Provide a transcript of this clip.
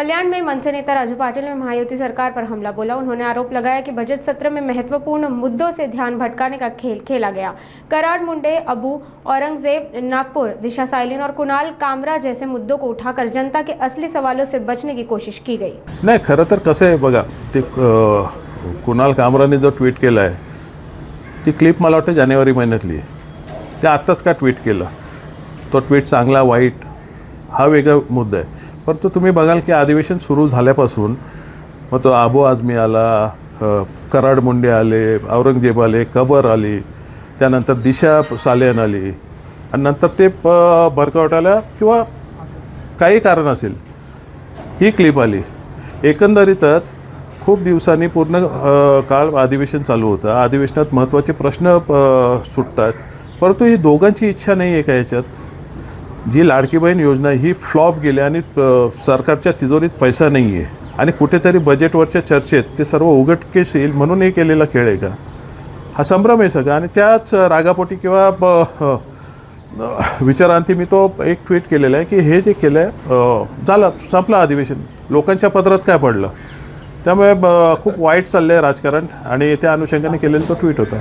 कल्याण में मनसे नेता राजू पाटिल ने महायुति सरकार पर हमला बोला। उन्होंने आरोप लगाया कि बजट सत्र में महत्वपूर्ण मुद्दों से ध्यान भटकाने का खेल खेला गया। कराड़ मुंडे, अबू औरंगजेब, नागपुर, दिशा साइलिन और कुणाल कामरा जैसे मुद्दों को उठाकर जनता के असली सवालों से बचने की कोशिश की गई। नाही, खरं तर कसं आहे बघा, ते कुणाल कामराने जो ट्विट केला आहे ती क्लिप मला वाटतं जानेवारी महिन्यातली आहे. ते आत्ताच का ट्विट केलं, तो ट्विट चांगला वाईट हा वेगळा मुद्दा आहे. परंतु तुम्ही बघाल की अधिवेशन सुरू झाल्यापासून मग तो आबू आझमी आला, कराड मुंडे आले, औरंगजेब आले, कबर आली, त्यानंतर दिशा सालेन आली आणि नंतर ते बरकावटाला किंवा काही कारण असेल ही क्लिप आली. एकंदरीतच खूप दिवसांनी पूर्ण काळ अधिवेशन चालू होतं. अधिवेशनात महत्त्वाचे प्रश्न सुटतात, परंतु ही दोघांची इच्छा नाही आहे का याच्यात. जी लाडकी बहीण योजना ही फ्लॉप गेली आणि सरकारच्या तिजोरीत पैसा नाही आहे आणि कुठेतरी बजेटवरच्या चर्चेत ते सर्व उघडकीस येईल म्हणून हे केलेला खेळ आहे का. हा संभ्रम आहे सगळा. आणि त्याच रागापोटी किंवा विचारांती मी तो एक ट्विट केलेला आहे की हे जे केलं आहे झालं, संपलं अधिवेशन, लोकांच्या पदरात काय पडलं. त्यामुळे खूप वाईट चाललं आहे राजकारण आणि त्या अनुषंगाने केलेला तो ट्विट होता.